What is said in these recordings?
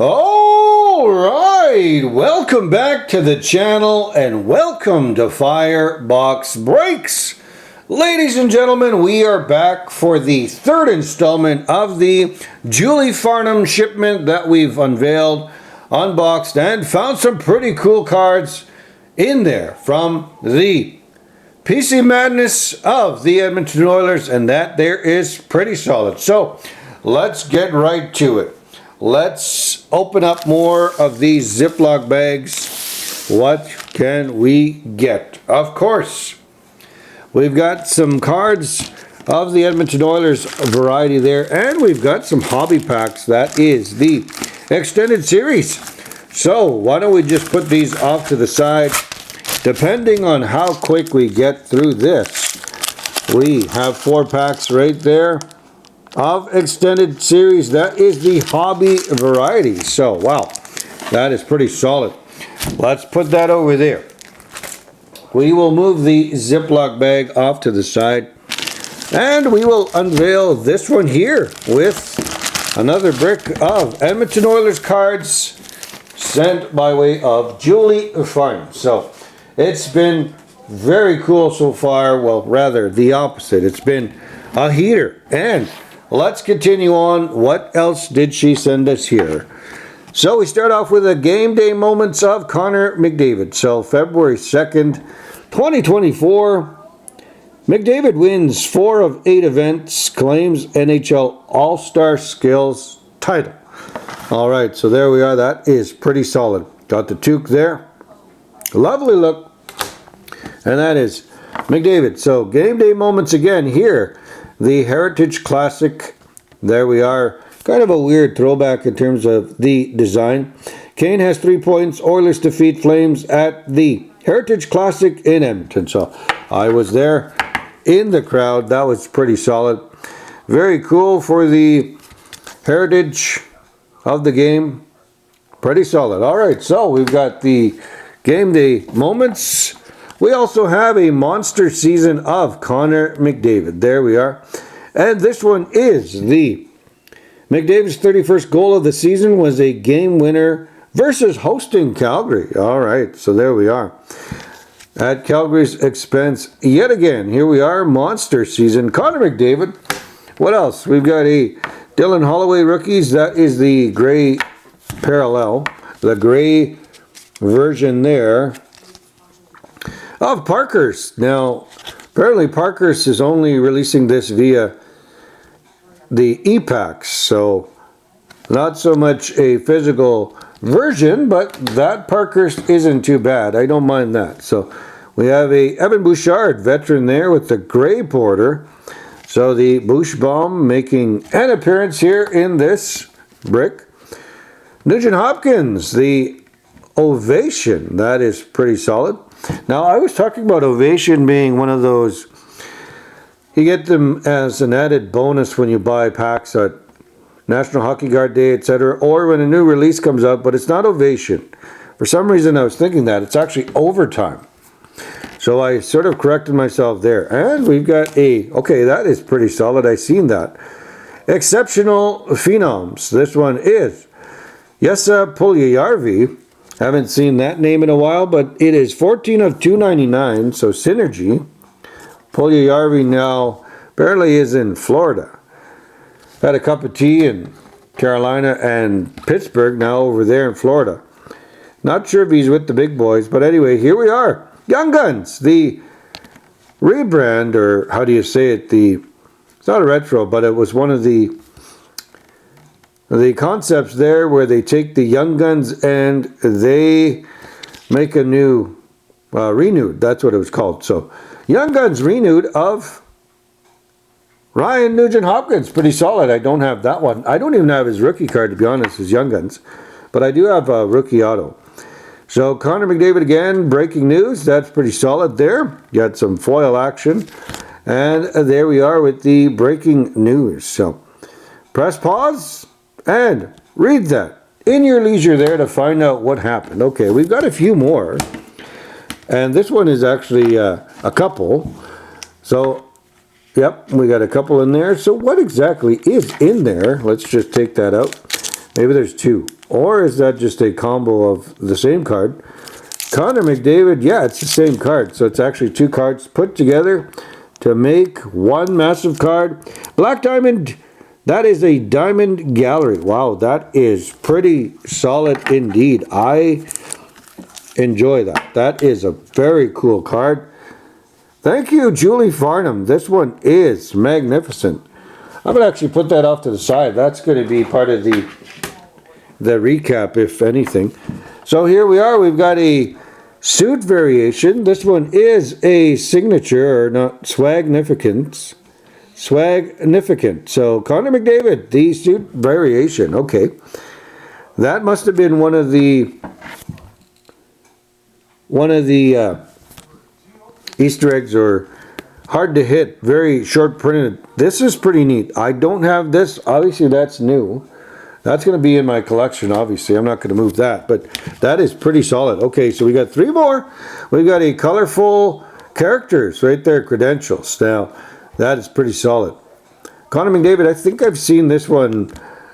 All right, welcome back to the channel and welcome to Firebox Breaks. Ladies and gentlemen, we are back for the third installment of the Julie Farnum shipment that we've unveiled, unboxed, and found some pretty cool cards in there from the PC Madness of the Edmonton Oilers, and that there is pretty solid. So let's get right to it. Let's open up more of these Ziploc bags. What can we get? Of course, we've got some cards of the Edmonton Oilers variety there, and we've got some hobby packs. That is the extended series. So why don't we just put these off to the side? Depending on how quick we get through this, we have 4 packs right there of extended series. That is the hobby variety. So wow, that is pretty solid. Let's put that over there. We will move the Ziploc bag off to the side, and we will unveil this one here with another brick of Edmonton Oilers cards sent by way of Julie Farnum. So it's been very cool so far. Well, rather the opposite. It's been a heater. And let's continue on. What else did she send us here? So we start off with the game day moments of Connor McDavid. So February 2nd, 2024. McDavid wins 4 of 8 events, claims NHL All-Star Skills title. All right, so there we are. That is pretty solid. Got the toque there. Lovely look. And that is McDavid. So game day moments again here. The Heritage Classic. There we are. Kind of a weird throwback in terms of the design. Kane has 3 points. Oilers defeat Flames at the Heritage Classic in Edmonton. So I was there in the crowd. That was pretty solid. Very cool for the heritage of the game. Pretty solid. All right, so we've got the game day moments. We also have a monster season of Connor McDavid. There we are. And this one is the McDavid's 31st goal of the season was a game winner versus hosting Calgary. All right, so there we are. At Calgary's expense, yet again, here we are, monster season. Connor McDavid. What else? We've got a Dylan Holloway rookies. That is the gray parallel, the gray version there of Parker's. Now, apparently Parker's is only releasing this via the e-packs, so not so much a physical version, but that Parker's isn't too bad. I don't mind that. So we have a Evan Bouchard veteran there with the gray border. So the Bush Bomb making an appearance here in this brick. Nugent Hopkins, the Ovation. That is pretty solid. Now, I was talking about Ovation being one of those, you get them as an added bonus when you buy packs at National Hockey Guard Day, etc., or when a new release comes out, but it's not Ovation. For some reason, I was thinking that. It's actually Overtime. So I sort of corrected myself there. And we've got okay, that is pretty solid. I seen that. Exceptional Phenoms. This one is Jesse Puljujärvi. Haven't seen that name in a while, but it is 14 of 299, so synergy. Puljujärvi now apparently is in Florida. Had a cup of tea in Carolina and Pittsburgh, now over there in Florida. Not sure if he's with the big boys, but anyway, here we are. Young Guns, the rebrand, or how do you say it? It's not a retro, but it was one of the concepts there where they take the Young Guns and they make a new renewed. That's what it was called. So Young Guns renewed of Ryan Nugent Hopkins. Pretty solid. I don't have that one. I don't even have his rookie card, to be honest, his Young Guns. But I do have a rookie auto. So Connor McDavid again, breaking news. That's pretty solid there. Got some foil action. And there we are with the breaking news. So press pause and read that in your leisure there to find out what happened. Okay, we've got a few more. And this one is actually a couple. So, yep, we got a couple in there. So what exactly is in there? Let's just take that out. Maybe there's two. Or is that just a combo of the same card? Connor McDavid, yeah, it's the same card. So it's actually two cards put together to make one massive card. Black Diamond, that is a Diamond Gallery. Wow, that is pretty solid indeed. I enjoy that. That is a very cool card. Thank you, Julie Farnum. This one is magnificent. I'm going to actually put that off to the side. That's going to be part of the recap, if anything. So here we are. We've got a suit variation. This one is a signature, or not, swagnificant. Swagnificant. So Connor McDavid, the suit variation. Okay. That must have been one of the Easter eggs, or hard to hit, very short printed. This is pretty neat. I don't have this. Obviously, that's new. That's going to be in my collection, obviously. I'm not going to move that, but that is pretty solid. Okay, so we got three more. We've got a colorful characters right there, credentials. Now, that is pretty solid. Connor McDavid, I think I've seen this one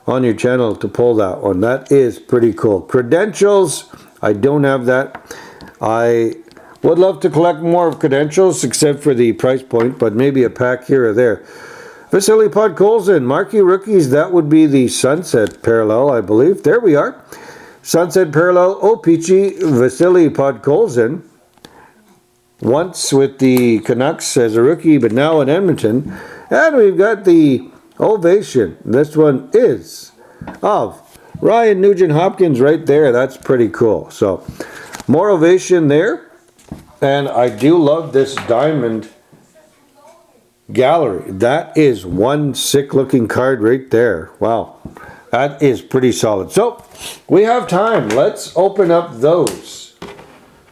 on your channel to pull that one. That is pretty cool. Credentials, I don't have that. I would love to collect more of credentials, except for the price point, but maybe a pack here or there. Vasily Podkolzin, marquee rookies, that would be the Sunset Parallel, I believe. There we are. Sunset Parallel, O-Pee-Chee, Vasily Podkolzin. Once with the Canucks as a rookie, but now in Edmonton. And we've got the Ovation. This one is of Ryan Nugent-Hopkins right there. That's pretty cool. So, more Ovation there. And I do love this Diamond Gallery. That is one sick looking card right there. Wow. That is pretty solid. So, we have time. Let's open up those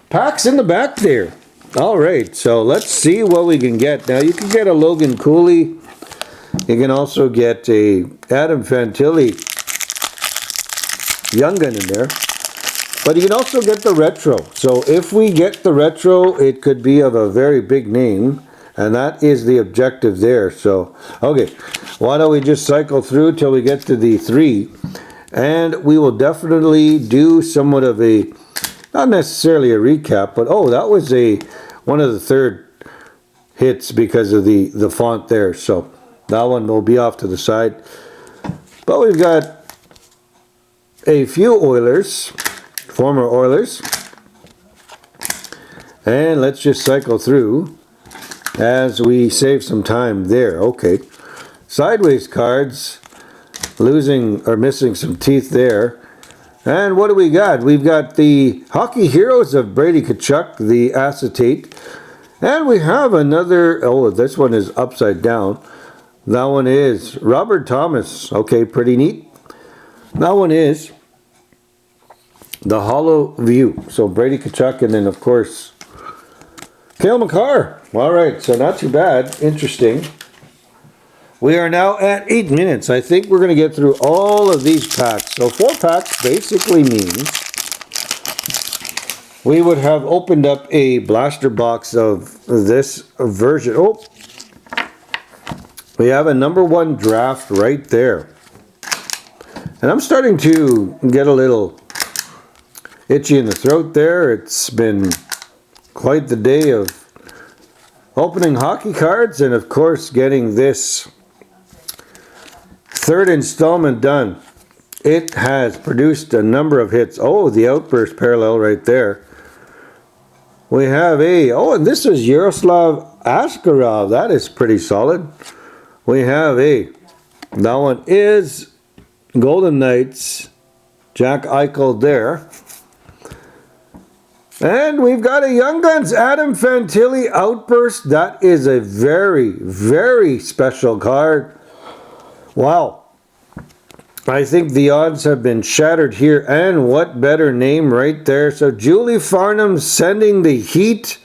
packs in the back there. Alright, so let's see what we can get. Now, you can get a Logan Cooley. You can also get a Adam Fantilli Young Gun in there. But you can also get the retro. So if we get the retro, it could be of a very big name. And that is the objective there. So, okay. Why don't we just cycle through till we get to the three. And we will definitely do somewhat of a, not necessarily a recap, but oh, that was one of the third hits because of the font there. So that one will be off to the side. But we've got a few Oilers. Former Oilers. And let's just cycle through as we save some time there. Okay. Sideways cards. Losing or missing some teeth there. And what do we got? We've got the Hockey Heroes of Brady Tkachuk, the acetate. And we have another, oh, this one is upside down. That one is Robert Thomas. Okay, pretty neat. That one is the Hollow View. So Brady Tkachuk, and then of course Cale Makar. All right, so not too bad. Interesting. We are now at 8 minutes. I think we're going to get through all of these packs. So 4 packs basically means we would have opened up a blaster box of this version. Oh, we have a #1 draft right there. And I'm starting to get a little itchy in the throat there. It's been quite the day of opening hockey cards and of course getting this third installment done. It has produced a number of hits. Oh, the Outburst Parallel right there. We have and this is Yaroslav Askarov. That is pretty solid. We have that one is Golden Knights, Jack Eichel there. And we've got a Young Guns Adam Fantilli Outburst. That is a very, very special card. Wow. I think the odds have been shattered here. And what better name right there. So Julie Farnum sending the heat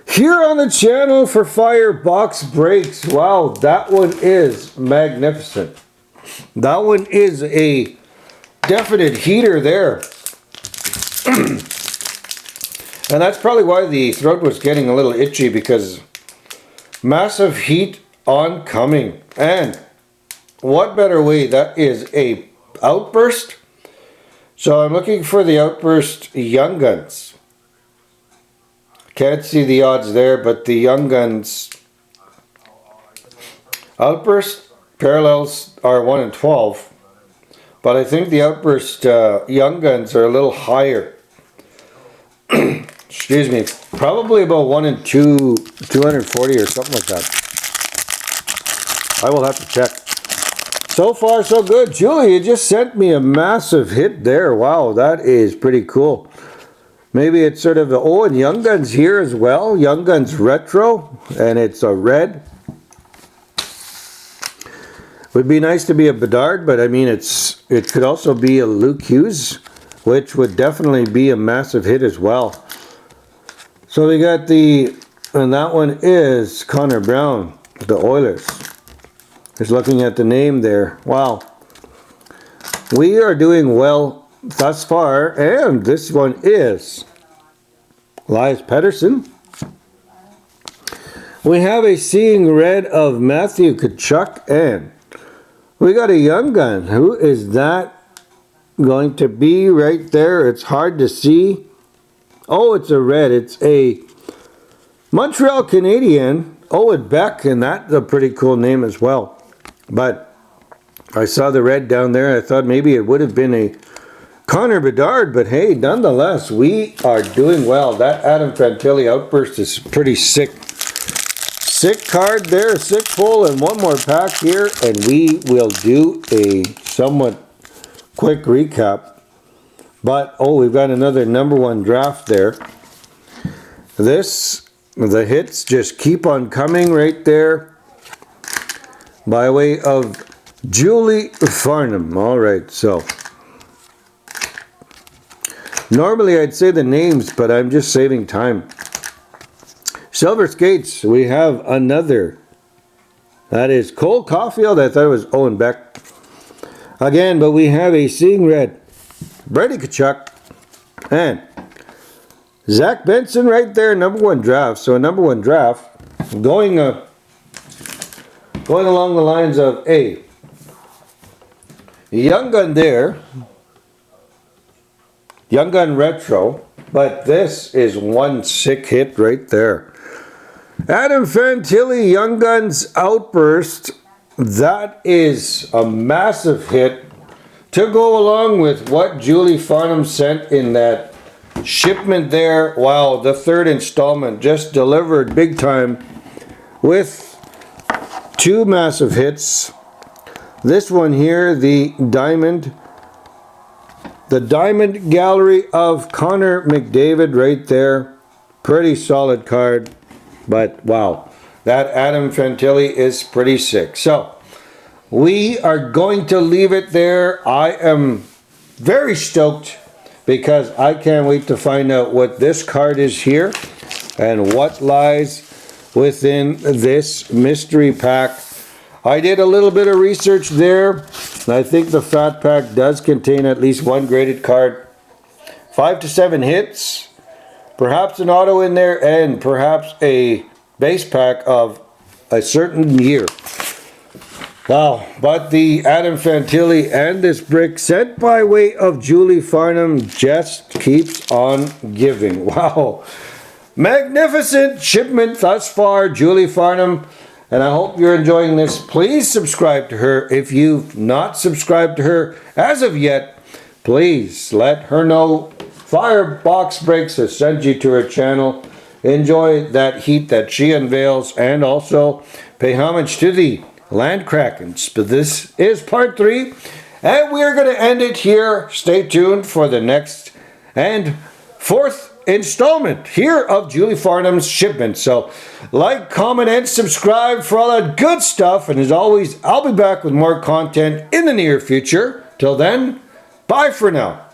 here on the channel for FYER box breaks. Wow, that one is magnificent. That one is a definite heater there. And that's probably why the throat was getting a little itchy, because massive heat oncoming. And what better way? That is a Outburst. So I'm looking for the Outburst Young Guns. Can't see the odds there, but the Young Guns Outburst parallels are 1 in 12. But I think the Outburst Young Guns are a little higher. Excuse me. Probably about 1 in 240 or something like that. I will have to check. So far, so good. Julie, you just sent me a massive hit there. Wow, that is pretty cool. Maybe it's sort of, and Young Guns here as well. Young Guns Retro, and it's a red. Would be nice to be a Bedard, but I mean, it could also be a Luke Hughes, which would definitely be a massive hit as well. So we got and that one is Connor Brown, the Oilers. Just looking at the name there. Wow. We are doing well thus far, and this one is Elias Pettersson. We have a Seeing Red of Matthew Tkachuk, and we got a Young Gun. Who is that going to be right there? It's hard to see. Oh, it's a red. It's a Montreal Canadian, Owen Beck, and that's a pretty cool name as well. But I saw the red down there. I thought maybe it would have been a Connor Bedard, but hey, nonetheless, we are doing well. That Adam Fantilli Outburst is pretty sick. Sick card there, sick pull, and one more pack here, and we will do a somewhat quick recap. But, we've got another number 1 draft there. The hits just keep on coming right there. By way of Julie Farnum. All right, so normally I'd say the names, but I'm just saving time. Silver Skates, we have another. That is Cole Caulfield. I thought it was Owen Beck. Again, but we have a Seeing Red, Brady Tkachuk, and Zach Benson right there, number 1 draft. So a number 1 draft going along the lines of a Young Gun there, Young Gun Retro, but this is one sick hit right there. Adam Fantilli Young Guns Outburst, that is a massive hit to go along with what Julie Farnum sent in that shipment there. Wow, the 3rd installment just delivered big time with 2 massive hits. This one here, the Diamond Gallery of Connor McDavid right there. Pretty solid card. But wow, that Adam Fantilli is pretty sick. So we are going to leave it there. I am very stoked because I can't wait to find out what this card is here and what lies within this mystery pack. I did a little bit of research there. I think the fat pack does contain at least 1 graded card. 5 to 7 hits. Perhaps an auto in there, and perhaps a base pack of a certain year. Wow, but the Adam Fantilli and this brick sent by way of Julie Farnum just keeps on giving. Wow. Magnificent shipment thus far, Julie Farnum, and I hope you're enjoying this. Please subscribe to her. If you've not subscribed to her as of yet, please let her know FYER Box Breaks has sent you to her channel. Enjoy that heat that she unveils, and also pay homage to the Land Krakens. But this is part 3, and we're going to end it here. Stay tuned for the next and 4th installment here of Julie Farnum's shipment. So like, comment, and subscribe for all that good stuff. And as always, I'll be back with more content in the near future. Till then, bye for now.